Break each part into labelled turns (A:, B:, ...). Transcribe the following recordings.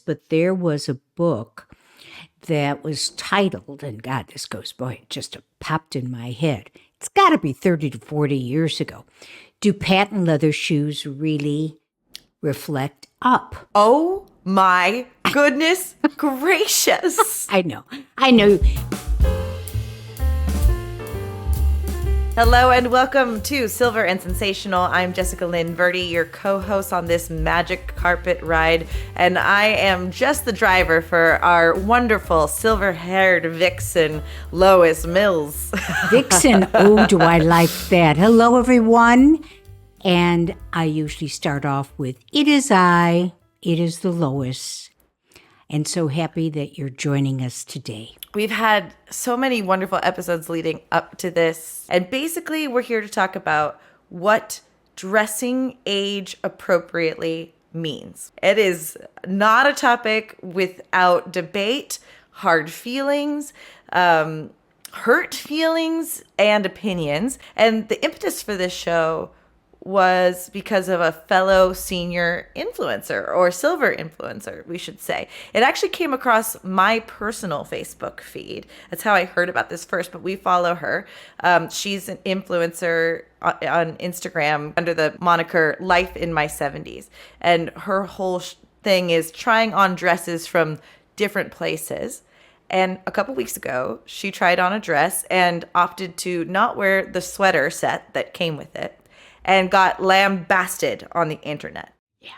A: but there was a book that was titled, and God, this goes, boy, it just popped in my head. It's got to be 30 to 40 years ago. Do patent leather shoes really reflect up?
B: Oh my goodness gracious.
A: I know. I know.
B: Hello and welcome to Silver and Sensational. I'm Jessica Lynn Verdi, your co-host on this magic carpet ride, and I am just the driver for our wonderful silver-haired vixen, Lois Mills.
A: Vixen, oh, do I like that. Hello, everyone. And I usually start off with, it is the Lois. And so happy that you're joining us today.
B: We've had so many wonderful episodes leading up to this. And basically, we're here to talk about what dressing age appropriately means. It is not a topic without debate, hard feelings, hurt feelings, and opinions. And the impetus for this show was because of a fellow senior influencer, or silver influencer, we should say. It actually came across my personal Facebook feed. That's how I heard about this first, but we follow her. She's an influencer on Instagram under the moniker Life in My 70s. And her whole thing is trying on dresses from different places. And a couple weeks ago, she tried on a dress and opted to not wear the sweater set that came with it, and got lambasted on the internet.
A: Yeah.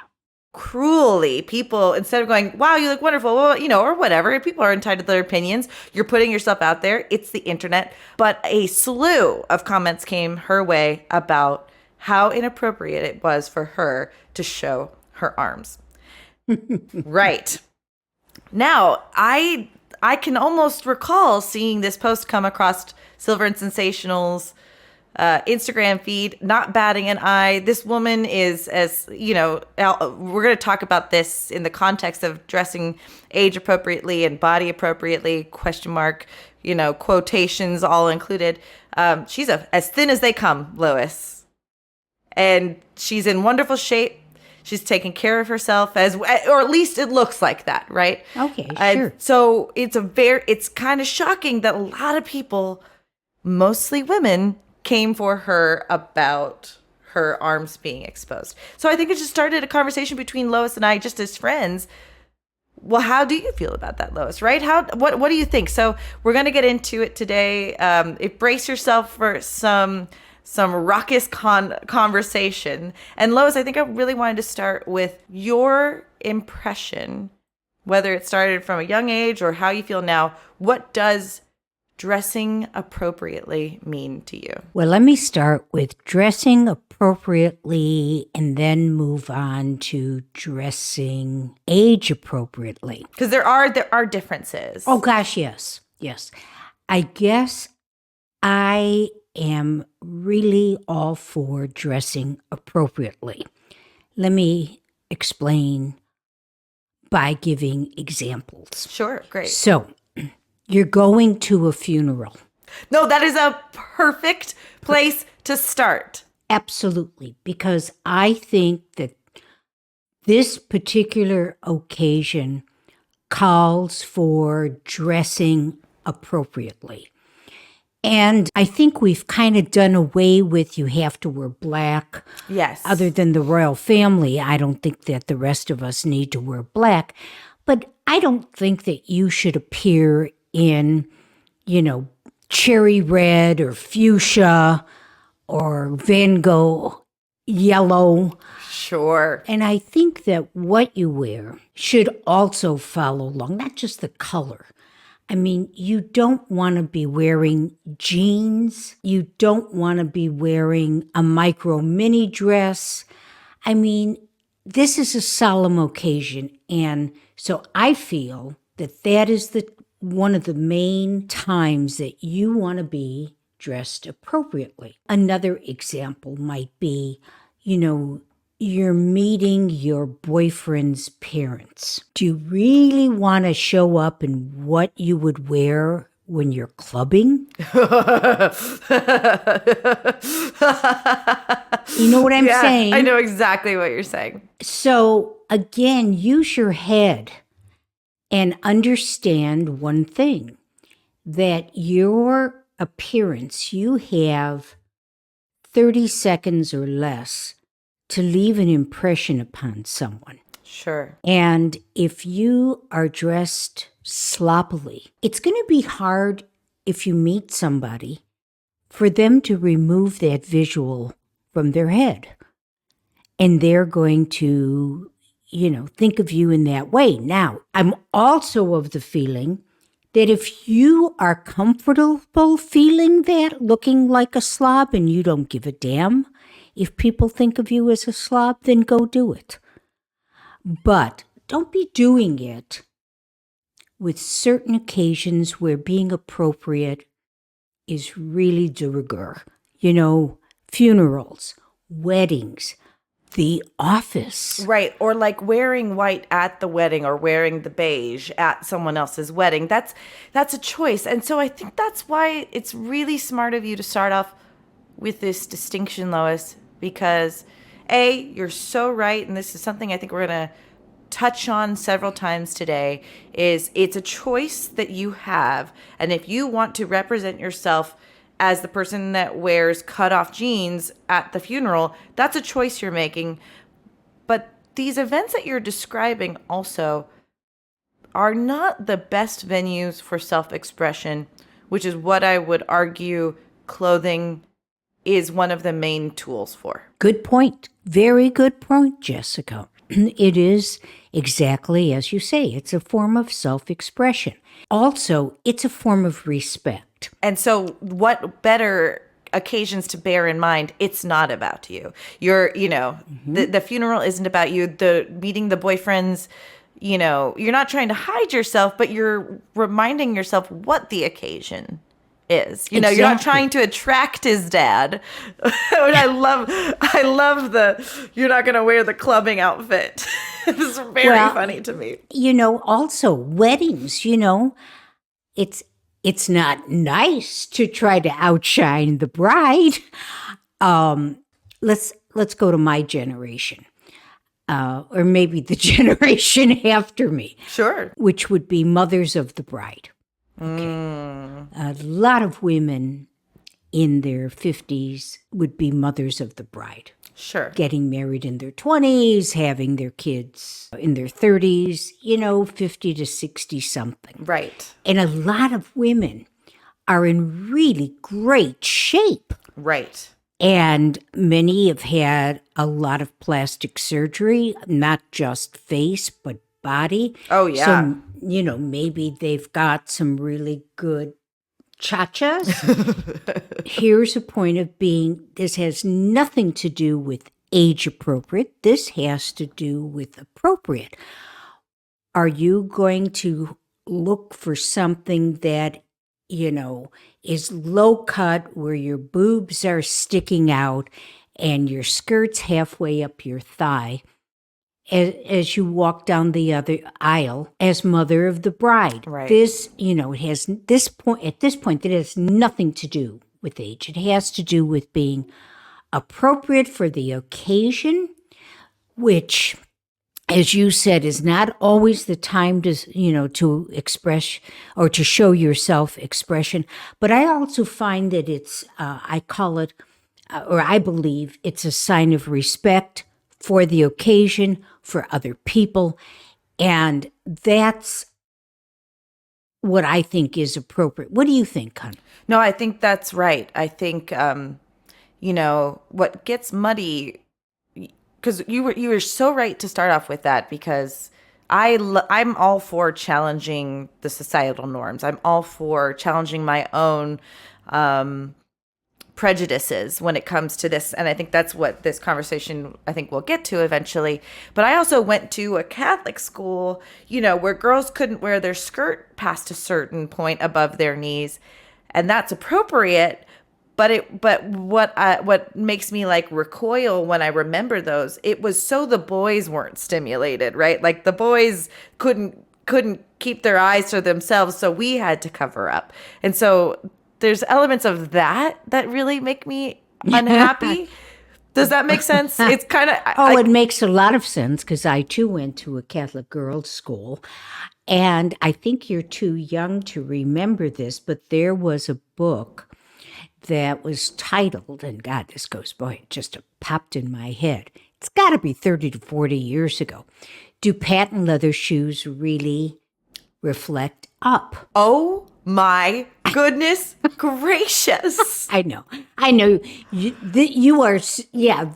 B: Cruelly, people, instead of going, wow, you look wonderful, well, or whatever, people are entitled to their opinions. You're putting yourself out there. It's the internet. But a slew of comments came her way about how inappropriate it was for her to show her arms. Right. Now, I can almost recall seeing this post come across Silver and Sensational's Instagram feed, not batting an eye. This woman is, as you know, we're going to talk about this in the context of dressing age appropriately and body appropriately, question mark, quotations all included. She's as thin as they come, Lois. And she's in wonderful shape. She's taking care of herself, or at least it looks like that, right?
A: Okay, sure.
B: So it's kind of shocking that a lot of people, mostly women, came for her about her arms being exposed. So I think it just started a conversation between Lois and I, just as friends. Well, how do you feel about that, Lois? Right? What do you think? So we're going to get into it today. Brace yourself for some raucous conversation. And Lois, I think I really wanted to start with your impression, whether it started from a young age or how you feel now. What does dressing appropriately mean to you?
A: Well, let me start with dressing appropriately and then move on to dressing age appropriately.
B: Because there are differences.
A: Oh, gosh, yes. Yes. I guess I am really all for dressing appropriately. Let me explain by giving examples.
B: Sure, great.
A: So, you're going to a funeral.
B: No, that is a perfect place to start.
A: Absolutely, because I think that this particular occasion calls for dressing appropriately. And I think we've kind of done away with you have to wear black.
B: Yes.
A: Other than the royal family, I don't think that the rest of us need to wear black. But I don't think that you should appear in, cherry red or fuchsia or Van Gogh yellow.
B: Sure.
A: And I think that what you wear should also follow along, not just the color. I mean, you don't want to be wearing jeans. You don't want to be wearing a micro mini dress. I mean, this is a solemn occasion. And so I feel that is one of the main times that you want to be dressed appropriately. Another example might be, you're meeting your boyfriend's parents. Do you really want to show up in what you would wear when you're clubbing? You know what I'm saying?
B: I know exactly what you're saying.
A: So again, use your head. And understand one thing, that your appearance, you have 30 seconds or less to leave an impression upon someone.
B: Sure.
A: And if you are dressed sloppily, it's going to be hard if you meet somebody for them to remove that visual from their head. And they're going to, think of you in that way. Now, I'm also of the feeling that if you are comfortable feeling that, looking like a slob, and you don't give a damn if people think of you as a slob, then go do it. But don't be doing it with certain occasions where being appropriate is really de rigueur. Funerals, weddings, the office.
B: Right. Or like wearing white at the wedding or wearing the beige at someone else's wedding. That's a choice. And so I think that's why it's really smart of you to start off with this distinction, Lois, because A, you're so right. And this is something I think we're going to touch on several times today, is it's a choice that you have. And if you want to represent yourself as the person that wears cut-off jeans at the funeral, that's a choice you're making. But these events that you're describing also are not the best venues for self-expression, which is what I would argue clothing is one of the main tools for.
A: Good point. Very good point, Jessica. It is exactly as you say. It's a form of self-expression. Also, it's a form of respect.
B: And so what better occasions to bear in mind? It's not about you. The funeral isn't about you. The meeting the boyfriends, you're not trying to hide yourself, but you're reminding yourself what the occasion is.
A: Exactly.
B: You're not trying to attract his dad. I love the, you're not going to wear the clubbing outfit. It's very funny to me.
A: Also weddings, it's not nice to try to outshine the bride. Let's go to my generation. Or maybe the generation after me.
B: Sure.
A: Which would be mothers of the bride. Okay. A lot of women in their 50s would be mothers of the bride.
B: Sure.
A: Getting married in their 20s, having their kids in their 30s, 50 to 60 something.
B: Right.
A: And a lot of women are in really great shape.
B: Right.
A: And many have had a lot of plastic surgery, not just face, but body.
B: Oh, yeah.
A: So, maybe they've got some really good cha-chas. Here's a point of being, this has nothing to do with age appropriate. This has to do with appropriate. Are you going to look for something that, is low cut, where your boobs are sticking out and your skirt's halfway up your thigh as you walk down the other aisle as mother of the bride?
B: Right.
A: This, it has at this point, it has nothing to do with age. It has to do with being appropriate for the occasion, which, as you said, is not always the time to, to express or to show your self-expression. But I also find that it's, I call it, or I believe it's a sign of respect for the occasion, for other people. And that's what I think is appropriate. What do you think, hon?
B: No, I think that's right. I think, what gets muddy, because you were so right to start off with that, because I'm all for challenging the societal norms. I'm all for challenging my own prejudices when it comes to this. And I think that's what this conversation, I think, we'll get to eventually. But I also went to a Catholic school, where girls couldn't wear their skirt past a certain point above their knees. And that's appropriate. But what makes me like recoil when I remember those, it was so the boys weren't stimulated, right? Like the boys couldn't keep their eyes to themselves, so we had to cover up. And so there's elements of that really make me unhappy. Does that make sense? It's kind of,
A: Oh, it makes a lot of sense because I too went to a Catholic girls' school. And I think you're too young to remember this, but there was a book that was titled, and God, this goes, boy, it just popped in my head. It's got to be 30 to 40 years ago. Do patent leather shoes really reflect up?
B: oh my goodness gracious.
A: I know. You are, yeah,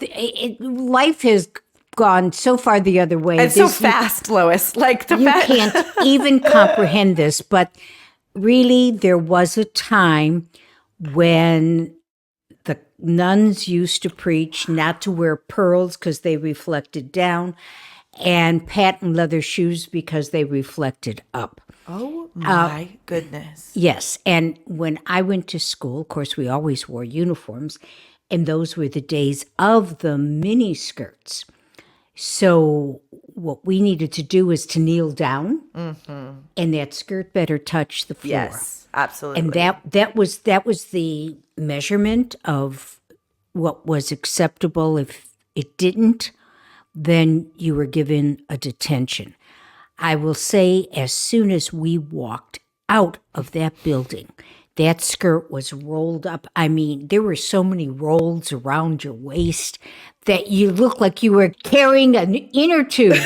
A: life has gone so far the other way.
B: It's so fast, Lois. Like the
A: You can't even comprehend this, but really, there was a time when the nuns used to preach not to wear pearls because they reflected down, and patent leather shoes because they reflected up.
B: Oh my goodness.
A: Yes, and when I went to school, of course, we always wore uniforms, and those were the days of the mini skirts. So what we needed to do was to kneel down, and that skirt better touch the floor.
B: Yes, absolutely.
A: And that was the measurement of what was acceptable. If it didn't, then you were given a detention. I will say, as soon as we walked out of that building, that skirt was rolled up. I mean, there were so many rolls around your waist that you looked like you were carrying an inner tube,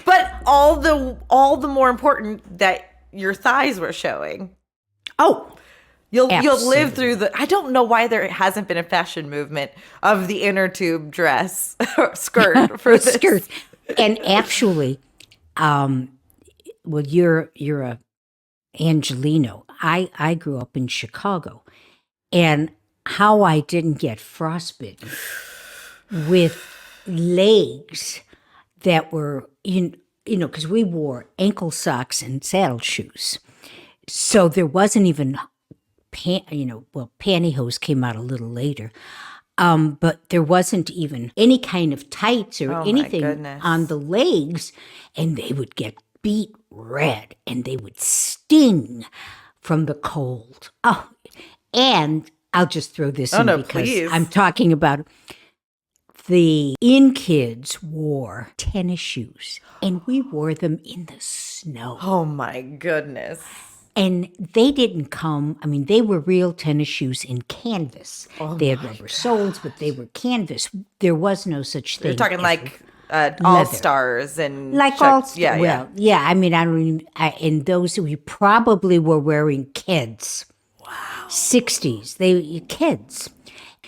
B: But all the more important that your thighs were showing.
A: Oh,
B: You'll
A: absolutely.
B: live through I don't know why there hasn't been a fashion movement of the inner tube dress or skirt for this.
A: Skirt. And actually, well, you're a Angelino. I grew up in Chicago, and how I didn't get frostbitten with legs that were because we wore ankle socks and saddle shoes, so there wasn't even pantyhose came out a little later. But there wasn't even any kind of tights or
B: Oh, my
A: anything
B: goodness.
A: on the legs, and they would get beet red and they would sting from the cold. Oh, and I'll just throw this in
B: no,
A: because
B: please.
A: I'm talking about the kids wore tennis shoes, and we wore them in the snow.
B: Oh my goodness.
A: And they didn't come, they were real tennis shoes in canvas. They had rubber soles, but they were canvas. There was no such thing.
B: You're talking
A: as
B: like All Stars and
A: like
B: Chuck-
A: all,
B: yeah,
A: well, yeah. I don't even, and those we probably were wearing kids. Wow. 60s, kids.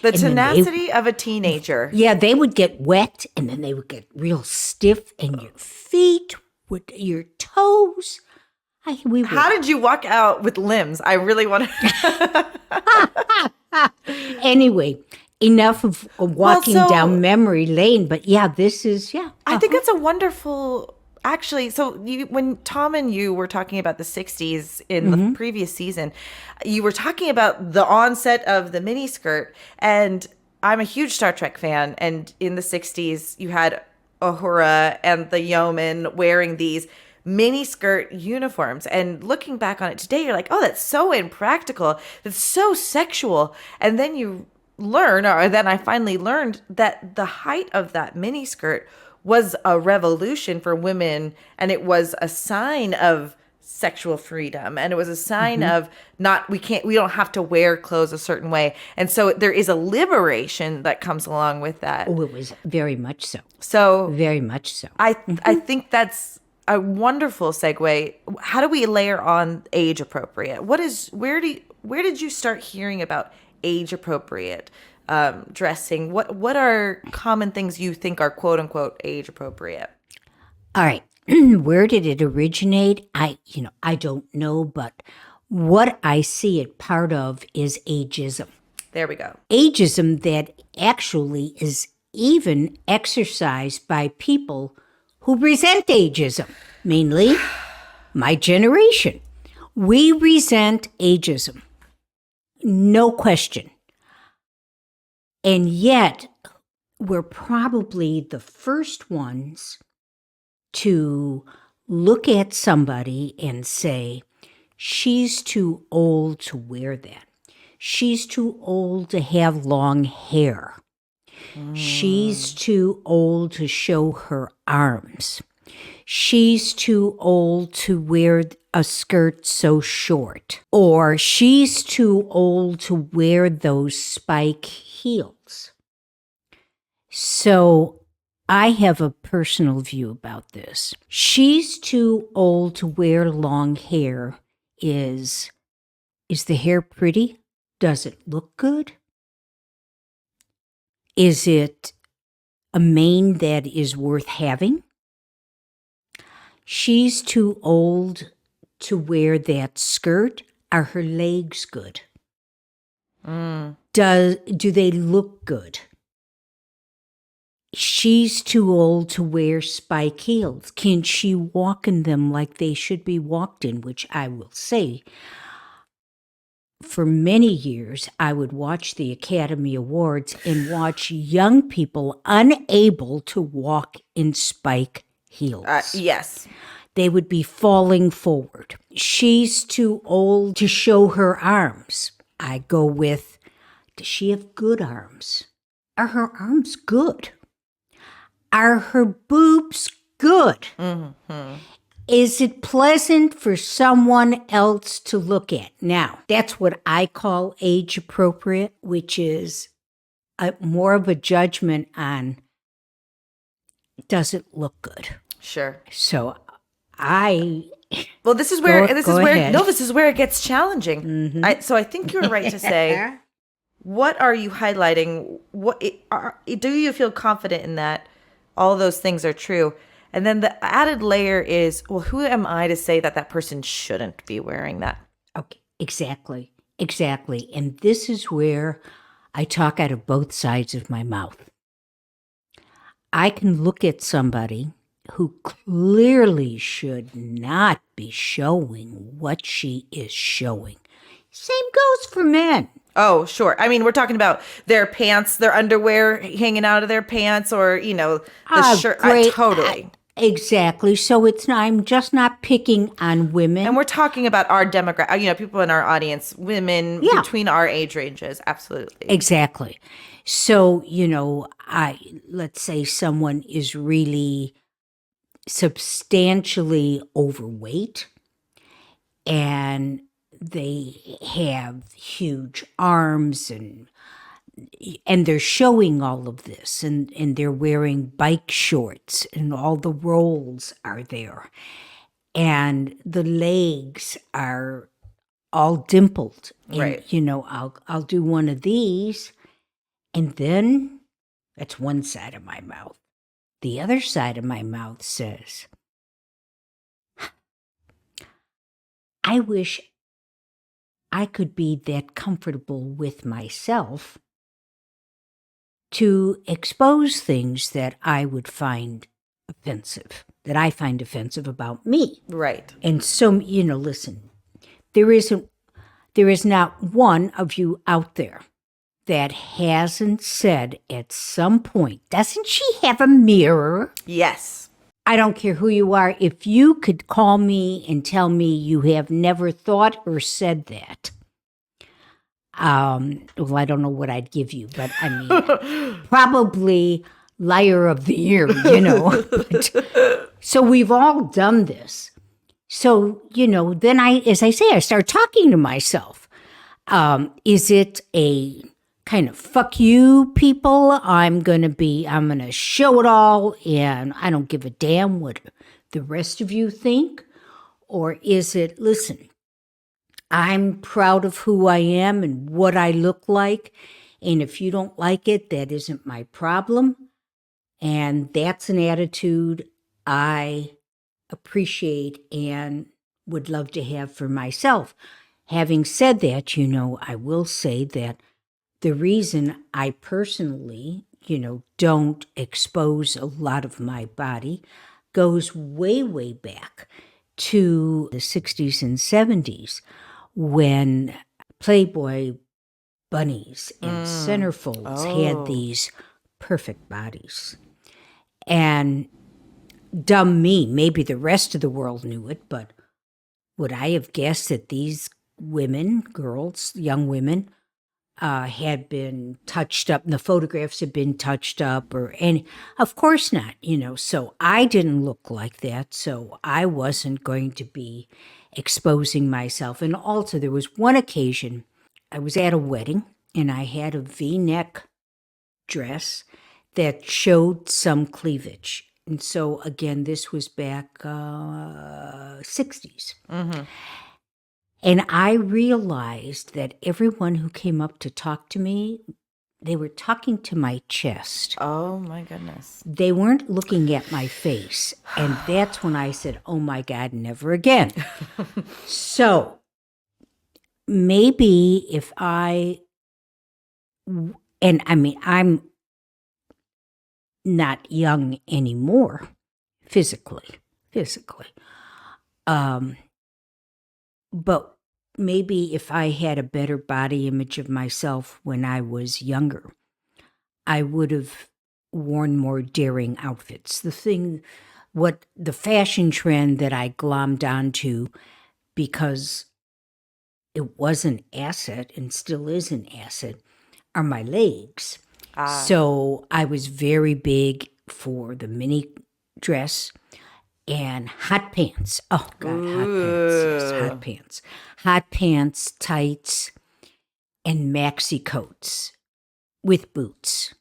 B: The
A: And then
B: tenacity of a teenager.
A: Yeah, they would get wet, and then they would get real stiff, and your feet, your toes.
B: How did you walk out with limbs? I really want to.
A: Anyway, enough of walking down memory lane, but yeah, this is, yeah.
B: I think it's a wonderful. Actually, so when Tom and you were talking about the 60s in the previous season, you were talking about the onset of the miniskirt. And I'm a huge Star Trek fan. And in the 60s, you had Uhura and the yeoman wearing these miniskirt uniforms. And looking back on it today, you're like, oh, that's so impractical. That's so sexual. And then you learn, or then I finally learned that the height of that miniskirt was a revolution for women, and it was a sign of sexual freedom, and it was a sign of we don't have to wear clothes a certain way. And so there is a liberation that comes along with that.
A: Oh, it was very much so.
B: So
A: Very much so.
B: I think that's a wonderful segue. How do we layer on age appropriate? Where did you start hearing about age appropriate dressing? What are common things you think are quote unquote age appropriate?
A: All right. Where did it originate? I don't know, but what I see it part of is ageism.
B: There we go.
A: Ageism that actually is even exercised by people who resent ageism, mainly my generation. We resent ageism. No question. And yet, we're probably the first ones to look at somebody and say, she's too old to wear that. She's too old to have long hair. She's too old to show her arms. She's too old to wear a skirt so short. Or she's too old to wear those spike heels. So I have a personal view about this. She's too old to wear long hair is the hair pretty? Does it look good? Is it a mane that is worth having? She's too old to wear that skirt. Are her legs good? Do they look good? She's too old to wear spike heels. Can she walk in them like they should be walked in? Which I will say, for many years, I would watch the Academy Awards and watch young people unable to walk in spike heels.
B: Yes.
A: They would be falling forward. She's too old to show her arms. I go with, does she have good arms? Are her arms good? Are her boobs good? Is it pleasant for someone else to look at? Now, that's what I call age appropriate, which is more of a judgment on, does it look good?
B: Sure.
A: So
B: Well, this is where
A: ahead.
B: this is where it gets challenging. So I think you're right to say, what are you highlighting? Do you feel confident in that? All those things are true. And then the added layer is, well, who am I to say that person shouldn't be wearing that?
A: Okay, exactly. And this is where I talk out of both sides of my mouth. I can look at somebody who clearly should not be showing what she is showing. Same goes for men.
B: Oh, sure. I mean, we're talking about their pants, their underwear hanging out of their pants, or, the shirt. Totally.
A: Exactly. So I'm just not picking on women.
B: And we're talking about our demographic, people in our audience, women between our age ranges. Absolutely.
A: Exactly. So, let's say someone is really substantially overweight and they have huge arms and they're showing all of this and they're wearing bike shorts and all the rolls are there and the legs are all dimpled.
B: Right.
A: And, I'll do one of these and then that's one side of my mouth. The other side of my mouth says, I wish I could be that comfortable with myself to expose things that I would find offensive, that I find offensive about me.
B: Right.
A: And so, listen, there is not one of you out there that hasn't said at some point, doesn't she have a mirror?
B: Yes.
A: I don't care who you are. If you could call me and tell me you have never thought or said that, well, I don't know what I'd give you, but I mean, probably liar of the year, So we've all done this. So, then as I say, I start talking to myself. Is it a kind of fuck you people? I'm going to show it all and I don't give a damn what the rest of you think? Or is it, listen, I'm proud of who I am and what I look like. And if you don't like it, that isn't my problem. And that's an attitude I appreciate and would love to have for myself. Having said that, I will say that the reason I personally, don't expose a lot of my body goes way, way back to the 60s and 70s when Playboy bunnies and centerfolds had these perfect bodies. And dumb me, maybe the rest of the world knew it, but would I have guessed that these women, girls, young women, had been touched up and the photographs had been touched up or any. Of course not, So I didn't look like that. So I wasn't going to be exposing myself. And also, there was one occasion I was at a wedding and I had a V-neck dress that showed some cleavage. And so, again, this was back 60s.
B: Mm-hmm.
A: And I realized that everyone who came up to talk to me, they were talking to my chest.
B: Oh, my goodness.
A: They weren't looking at my face. And that's when I said, oh, my God, never again. So maybe if I'm not young anymore, physically. But maybe if I had a better body image of myself when I was younger, I would have worn more daring outfits. The fashion trend that I glommed onto because it was an asset and still is an asset are my legs. So I was very big for the mini dress and hot pants. Oh, God, hot pants. Yes, hot pants. Hot pants, tights, and maxi coats with boots.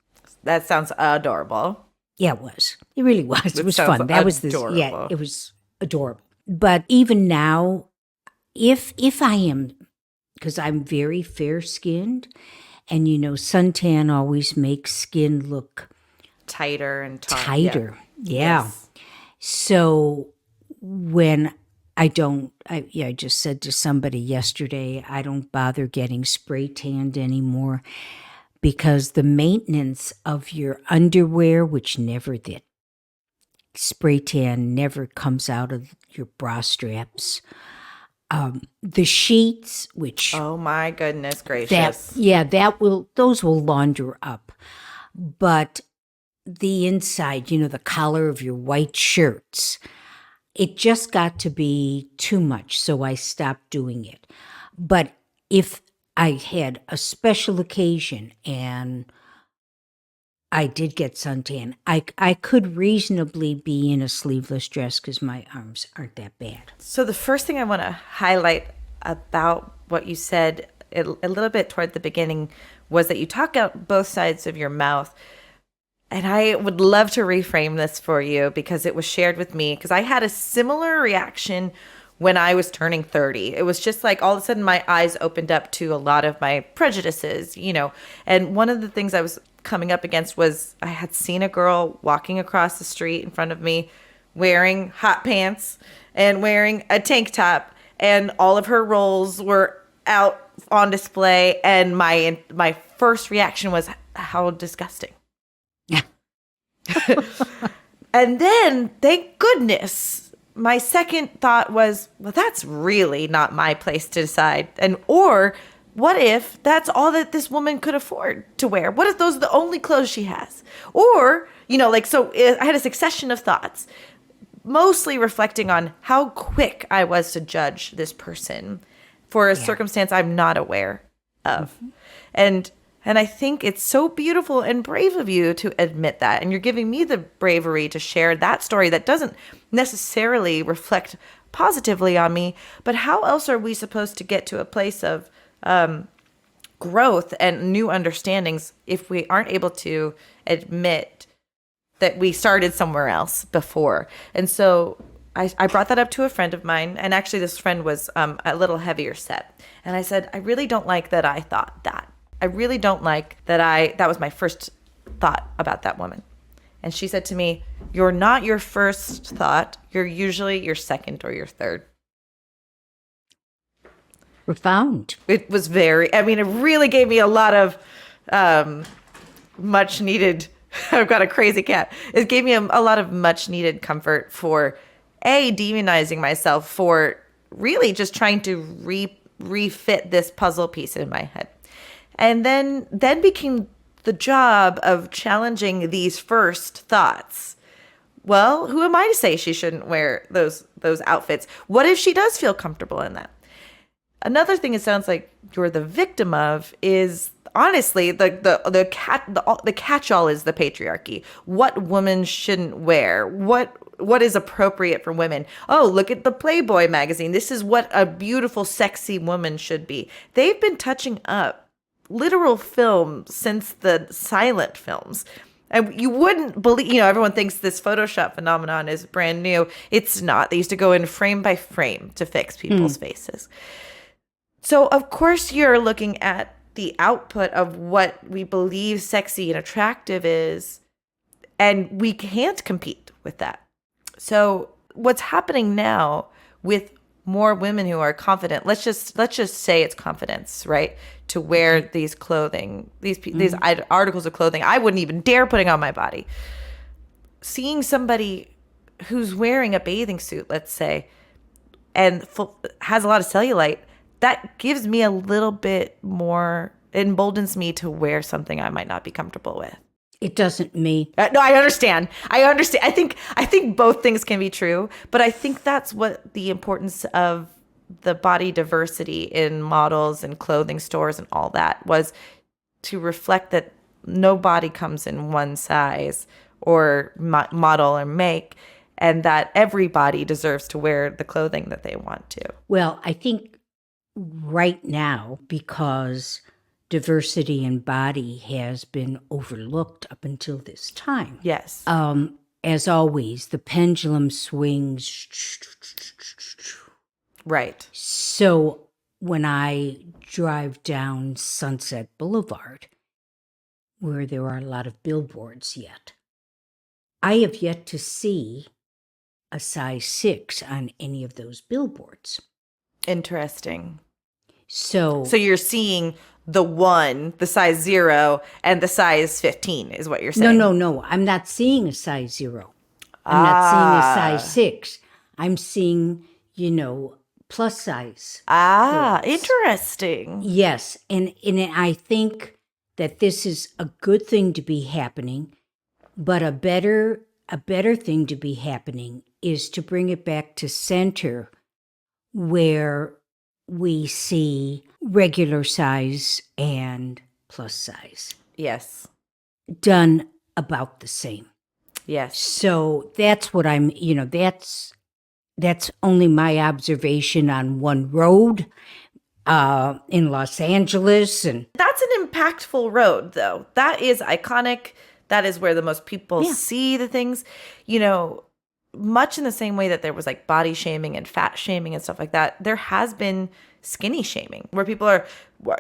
B: That sounds adorable.
A: Yeah, it was. It really was. It was fun.
B: That
A: was yeah, it was adorable. But even now, if I am, because I'm very fair-skinned, and suntan always makes skin look
B: tighter and
A: tighter. Yeah.
B: Yes.
A: So when I just said to somebody yesterday, I don't bother getting spray tanned anymore because the maintenance of your underwear, which never did, spray tan never comes out of your bra straps. The sheets, which
B: oh my goodness gracious,
A: those will launder up, but the inside, the collar of your white shirts, it just got to be too much, so I stopped doing it. But if I had a special occasion and I did get suntan, I could reasonably be in a sleeveless dress because my arms aren't that bad.
B: So the first thing I want to highlight about what you said a little bit toward the beginning was that you talk out both sides of your mouth. And I would love to reframe this for you because it was shared with me because I had a similar reaction when I was turning 30. It was just like all of a sudden my eyes opened up to a lot of my prejudices, And one of the things I was coming up against was I had seen a girl walking across the street in front of me wearing hot pants and wearing a tank top, and all of her rolls were out on display. And my first reaction was, how disgusting. And then, thank goodness, my second thought was, well, that's really not my place to decide. Or what if that's all that this woman could afford to wear? What if those are the only clothes she has? Or, so I had a succession of thoughts, mostly reflecting on how quick I was to judge this person for a circumstance I'm not aware of. Mm-hmm. And I think it's so beautiful and brave of you to admit that. And you're giving me the bravery to share that story that doesn't necessarily reflect positively on me. But how else are we supposed to get to a place of growth and new understandings if we aren't able to admit that we started somewhere else before? And so I brought that up to a friend of mine. And actually, this friend was a little heavier set. And I said, I really don't like that I thought that. I really don't like that was my first thought about that woman. And she said to me, you're not your first thought. You're usually your second or your third.
A: Profound.
B: It was it really gave me a lot of much needed, I've got a crazy cat. It gave me a lot of much needed comfort for demonizing myself for really just trying to refit this puzzle piece in my head. And then became the job of challenging these first thoughts. Well, who am I to say she shouldn't wear those outfits? What if she does feel comfortable in that? Another thing it sounds like you're the victim of is honestly, the catch-all is the patriarchy. What women shouldn't wear, what is appropriate for women. Oh, look at the Playboy magazine. This is what a beautiful, sexy woman should be. They've been touching up literal film since the silent films. And you wouldn't believe, everyone thinks this Photoshop phenomenon is brand new. It's not. They used to go in frame by frame to fix people's faces. So, of course, you're looking at the output of what we believe sexy and attractive is, and we can't compete with that. So, what's happening now with more women who are confident, let's just say it's confidence, right? To wear these clothing, these articles of clothing I wouldn't even dare putting on my body. Seeing somebody who's wearing a bathing suit, let's say, and has a lot of cellulite, that gives me a little bit more, emboldens me to wear something I might not be comfortable with.
A: It doesn't mean.
B: No, I understand. I think both things can be true, but I think that's what the importance of the body diversity in models and clothing stores and all that was, to reflect that no body comes in one size or model or make, and that everybody deserves to wear the clothing that they want to.
A: Well, I think right now, because diversity in body has been overlooked up until this time.
B: Yes.
A: As always, the pendulum swings.
B: Right.
A: So when I drive down Sunset Boulevard, where there are a lot of billboards yet, I have yet to see a size 6 on any of those billboards.
B: Interesting.
A: So
B: you're seeing the size 0 and the size 15 is what you're saying.
A: No. I'm not seeing a size 0. I'm not seeing a size 6. I'm seeing, plus size.
B: Clothes. Interesting.
A: Yes. And I think that this is a good thing to be happening, but a better thing to be happening is to bring it back to center, where we see regular size and plus size.
B: Yes.
A: Done about the same.
B: Yes.
A: So that's what that's only my observation on one road in Los Angeles. And
B: that's an impactful road, though. That is iconic. That is where the most people see the things, much in the same way that there was like body shaming and fat shaming and stuff like that. There has been skinny shaming, where people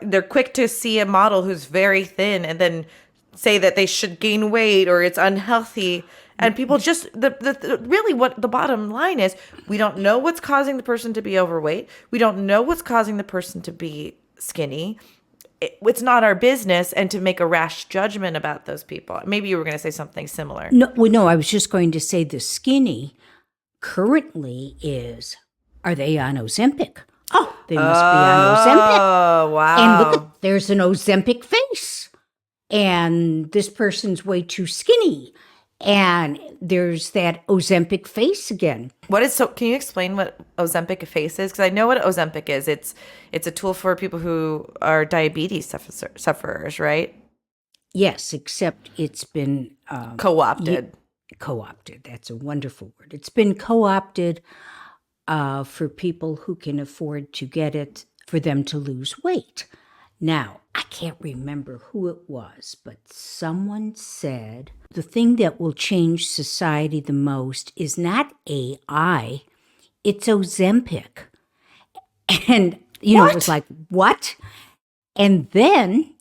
B: they're quick to see a model who's very thin and then say that they should gain weight or it's unhealthy. And people just, really what the bottom line is, we don't know what's causing the person to be overweight. We don't know what's causing the person to be skinny. It's not our business, and to make a rash judgment about those people. Maybe you were going to say something similar.
A: No, I was just going to say the skinny currently are they on Ozempic? Oh, they must be on Ozempic.
B: Oh, wow.
A: And look, there's an Ozempic face. And this person's way too skinny. And there's that Ozempic face again.
B: Can you explain what Ozempic face is? Because I know what Ozempic is. It's a tool for people who are diabetes sufferers, right?
A: Yes, except it's been
B: co-opted.
A: Co-opted. That's a wonderful word. It's been co-opted for people who can afford to get it, for them to lose weight. Now, I can't remember who it was, but someone said the thing that will change society the most is not AI, it's Ozempic. And, it was like, what? And then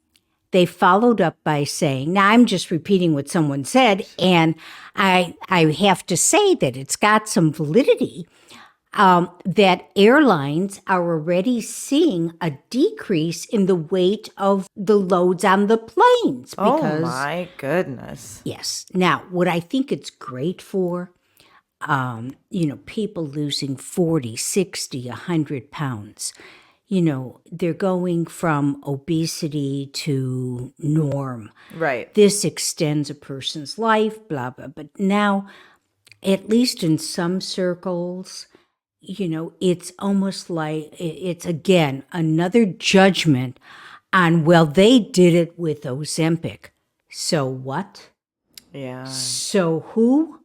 A: they followed up by saying, now I'm just repeating what someone said, and I have to say that it's got some validity. That airlines are already seeing a decrease in the weight of the loads on the planes.
B: Oh, my goodness.
A: Yes. Now, what I think it's great for, people losing 40, 60, 100 pounds. They're going from obesity to norm.
B: Right.
A: This extends a person's life, blah, blah. But now, at least in some circles, it's almost like it's, again, another judgment on, well, they did it with Ozempic. So what?
B: Yeah.
A: So who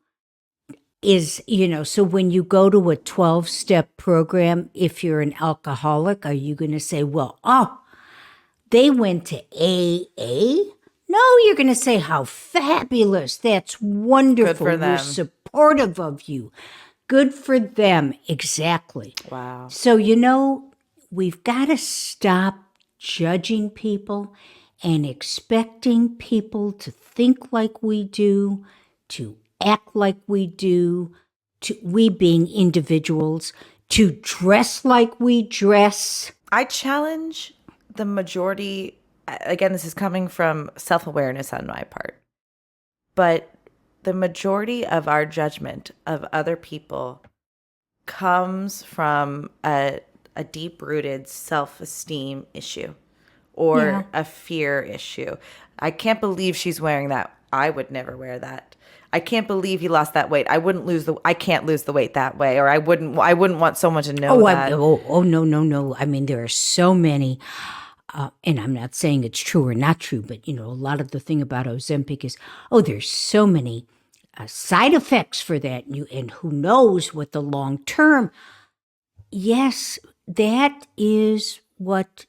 A: is, so when you go to a 12-step program, if you're an alcoholic, are you going to say, well, oh, they went to AA? No, you're going to say, how fabulous. That's
B: Good
A: wonderful.
B: for
A: We're
B: them.
A: supportive of you. Good for them. Exactly.
B: Wow.
A: So, we've got to stop judging people and expecting people to think like we do, to act like we do, to we being individuals, to dress like we dress.
B: I challenge the majority. Again, this is coming from self-awareness on my part, but the majority of our judgment of other people comes from a deep-rooted self-esteem issue or
A: Yeah.
B: a fear issue. I can't believe she's wearing that. I would never wear that. I can't believe he lost that weight. I can't lose the weight that way, or I wouldn't want someone to know that.
A: No, no, no. I mean, there are so many, and I'm not saying it's true or not true, but a lot of the thing about Ozempic is, there's so many side effects for that, and who knows what the long term. Yes, that is what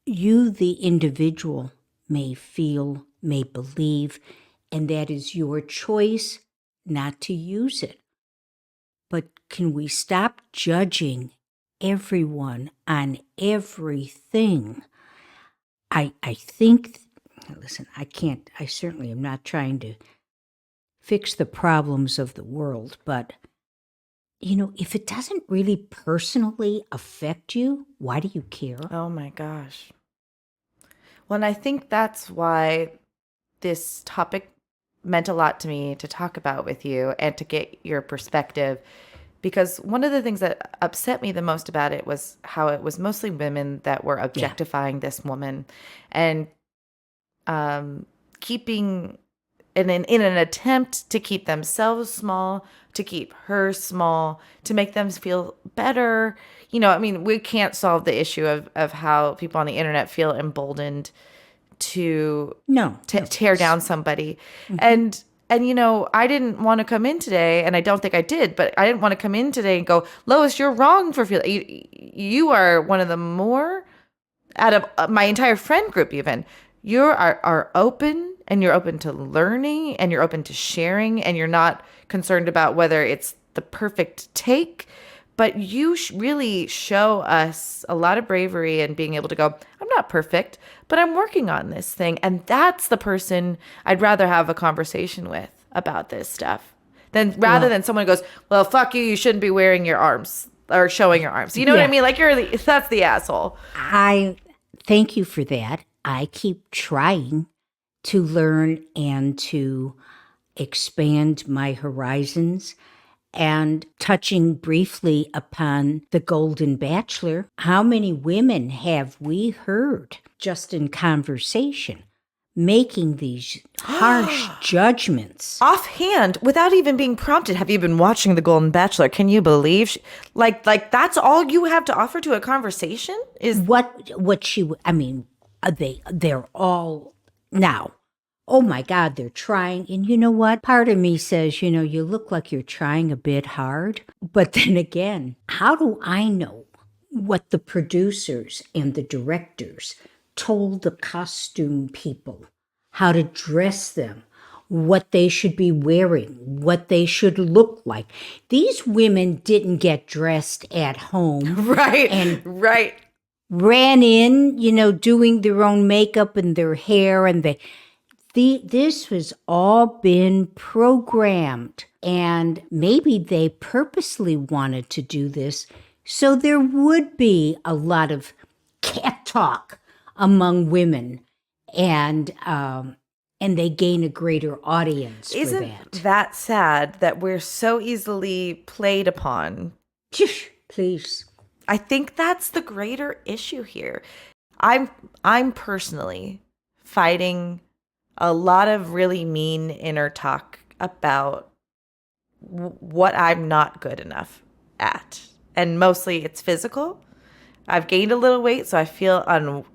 A: you, the individual, may feel, may believe, and that is your choice not to use it. But can we stop judging everyone on everything? I think, listen, I certainly am not trying to fix the problems of the world, but, if it doesn't really personally affect you, why do you care?
B: Oh my gosh. Well, and I think that's why this topic meant a lot to me to talk about with you and to get your perspective. Because one of the things that upset me the most about it was how it was mostly women that were objectifying this woman and keeping in an attempt to keep themselves small, to keep her small, to make them feel better. I mean, we can't solve the issue of how people on the internet feel emboldened to
A: No.
B: tear down somebody. And I didn't want to come in today, and I don't think I did, but I didn't want to come in today and go, Lois, you're wrong for feeling. You are one of the more, out of my entire friend group even, you are open, and you're open to learning, and you're open to sharing, and you're not concerned about whether it's the perfect take. But you really show us a lot of bravery and being able to go, I'm not perfect, but I'm working on this thing. And that's the person I'd rather have a conversation with about this stuff rather than someone who goes, well, fuck you. You shouldn't be wearing your arms or showing your arms. You know what I mean? Like that's the asshole.
A: I thank you for that. I keep trying to learn and to expand my horizons. And touching briefly upon the Golden Bachelor, how many women have we heard just in conversation making these harsh judgments?
B: Offhand, without even being prompted, have you been watching The Golden Bachelor? Can you believe like that's all you have to offer to a conversation is
A: What she, I mean, they're all now. Oh my God, they're trying. And you know what? Part of me says, you look like you're trying a bit hard. But then again, how do I know what the producers and the directors told the costume people, how to dress them, what they should be wearing, what they should look like? These women didn't get dressed at home.
B: right.
A: And
B: right.
A: ran in, doing their own makeup and their hair, and this has all been programmed, and maybe they purposely wanted to do this so there would be a lot of cat talk among women, and they gain a greater audience for
B: Isn't
A: that.
B: that sad that we're so easily played upon?
A: Please.
B: I think that's the greater issue here. I'm personally fighting a lot of really mean inner talk about what I'm not good enough at. And mostly it's physical. I've gained a little weight, so I feel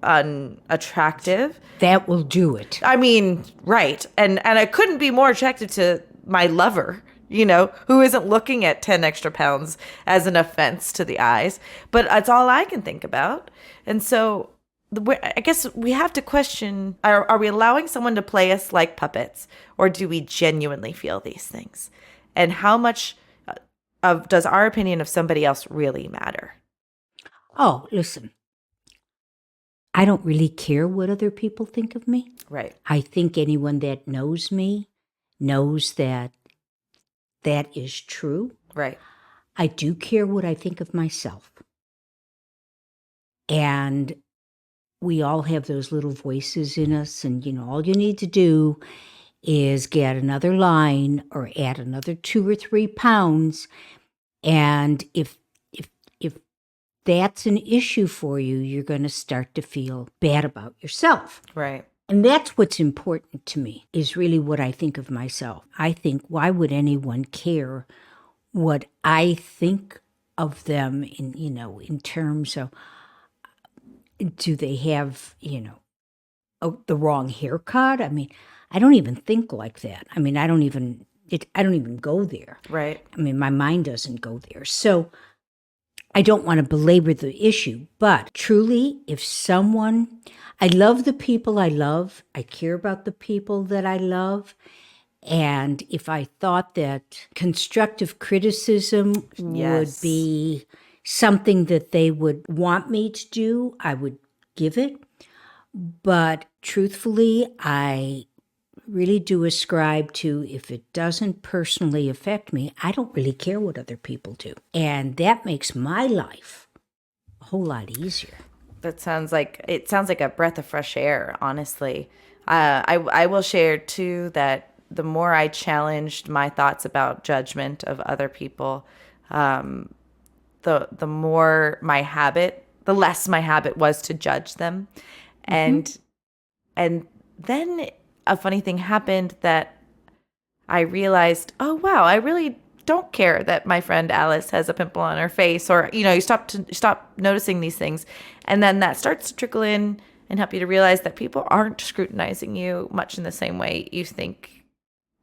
B: unattractive.
A: That will do it.
B: I mean, right. And I couldn't be more attracted to my lover, who isn't looking at 10 extra pounds as an offense to the eyes. But that's all I can think about. And so I guess we have to question, are we allowing someone to play us like puppets, or do we genuinely feel these things? And how much does our opinion of somebody else really matter?
A: Oh, listen, I don't really care what other people think of me.
B: Right.
A: I think anyone that knows me knows that that is true.
B: Right.
A: I do care what I think of myself. And we all have those little voices in us, and all you need to do is get another line or add another 2 or 3 pounds, and if that's an issue for you, you're going to start to feel bad about yourself.
B: Right.
A: And that's what's important to me, is really what I think of myself. I think, why would anyone care what I think of them in terms of, do they have, the wrong haircut? I mean, I don't even think like that. I mean, I don't even go there.
B: Right.
A: I mean, my mind doesn't go there. So I don't want to belabor the issue, but truly, I love the people I love. I care about the people that I love. And if I thought that constructive criticism would be something that they would want me to do, I would give it. But truthfully, I really do ascribe to, if it doesn't personally affect me, I don't really care what other people do. And that makes my life a whole lot easier.
B: It sounds like a breath of fresh air, honestly. I will share too that the more I challenged my thoughts about judgment of other people, the more the less my habit was to judge them. And then a funny thing happened, that I realized, oh wow, I really don't care that my friend Alice has a pimple on her face, or you stop noticing these things, and then that starts to trickle in and help you to realize that people aren't scrutinizing you much in the same way you think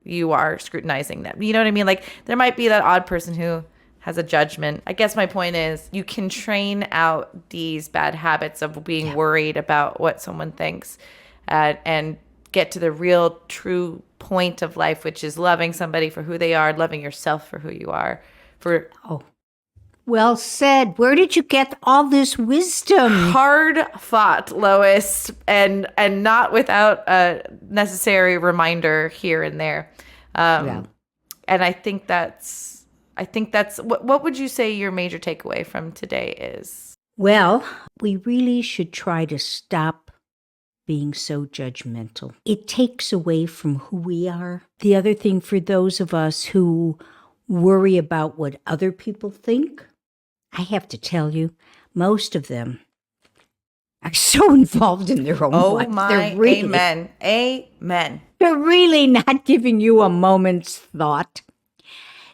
B: you are scrutinizing them. You know what I mean? Like, there might be that odd person who has a judgment. I guess my point is, you can train out these bad habits of being worried about what someone thinks, and get to the real true point of life, which is loving somebody for who they are, loving yourself for who you are.
A: Well said. Where did you get all this wisdom?
B: Hard fought, Lois, and not without a necessary reminder here and there. And I think that's what would you say your major takeaway from today is?
A: Well, we really should try to stop being so judgmental. It takes away from who we are. The other thing, for those of us who worry about what other people think, I have to tell you, most of them are so involved in their own lives.
B: My, amen. Amen.
A: They're really not giving you a moment's thought.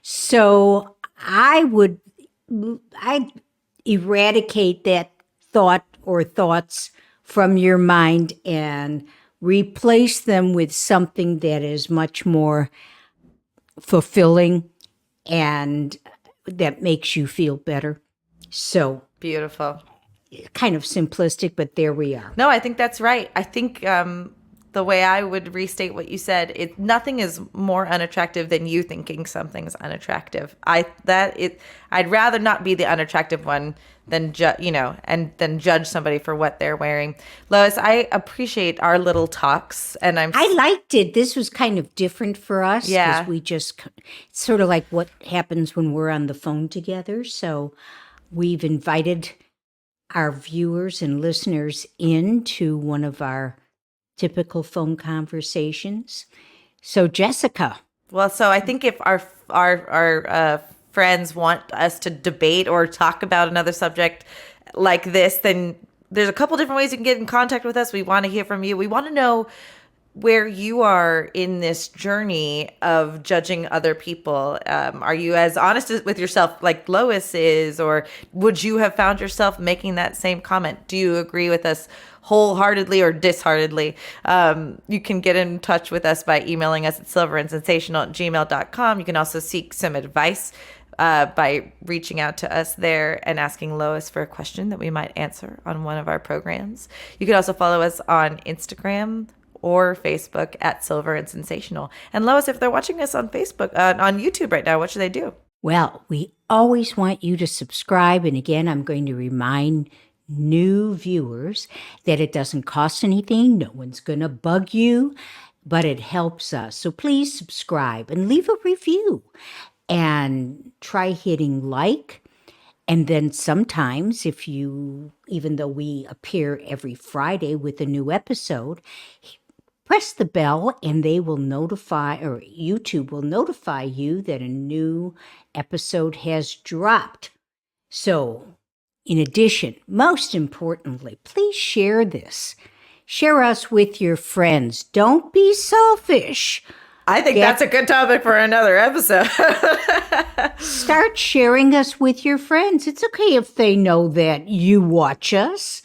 A: So I'd eradicate that thought or thoughts from your mind and replace them with something that is much more fulfilling and that makes you feel better. So
B: beautiful.
A: Kind of simplistic, but there we are.
B: No, I think that's right. I think the way I would restate what you said, nothing is more unattractive than you thinking something's unattractive. I'd rather not be the unattractive one than judge somebody for what they're wearing. Lois, I appreciate our little talks, and I
A: liked it. This was kind of different for us.
B: Yeah,
A: because it's sort of like what happens when we're on the phone together. So we've invited our viewers and listeners into one of our typical phone conversations. So Jessica.
B: Well, so I think if our friends want us to debate or talk about another subject like this, then there's a couple different ways you can get in contact with us. We want to hear from you. We want to know where you are in this journey of judging other people. Are you as honest with yourself like Lois is, or would you have found yourself making that same comment? Do you agree with us wholeheartedly or disheartedly? You can get in touch with us by emailing us at silverandsensational@gmail.com. You can also seek some advice by reaching out to us there and asking Lois for a question that we might answer on one of our programs. You can also follow us on Instagram or Facebook at Silver and Sensational. And Lois, if they're watching us on Facebook, on YouTube right now, what should they do?
A: Well, we always want you to subscribe. And again, I'm going to remind new viewers that it doesn't cost anything. No one's going to bug you, but it helps us. So please subscribe and leave a review and try hitting like. And then sometimes if you, even though we appear every Friday with a new episode, press the bell and they will notify, or YouTube will notify you that a new episode has dropped. So, in addition, most importantly, please share this. Share us with your friends. Don't be selfish.
B: I think that's a good topic for another episode.
A: Start sharing us with your friends. It's okay if they know that you watch us.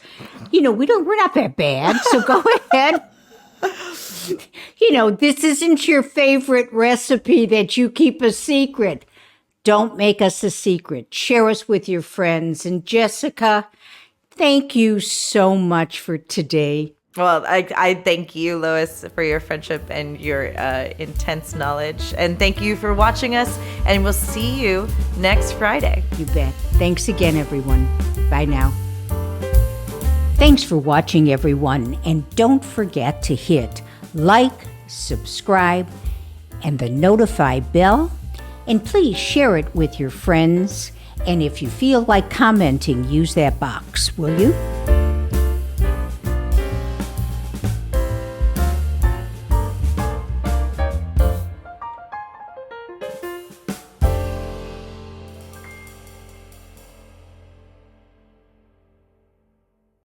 A: We're not that bad, so go ahead. This isn't your favorite recipe that you keep a secret. Don't make us a secret. Share us with your friends. And Jessica, thank you so much for today.
B: Well, I thank you, Lois, for your friendship and your intense knowledge. And thank you for watching us. And we'll see you next Friday.
A: You bet. Thanks again, everyone. Bye now. Thanks for watching, everyone. And don't forget to hit like, subscribe, and the notify bell. And please share it with your friends. And if you feel like commenting, use that box, will you?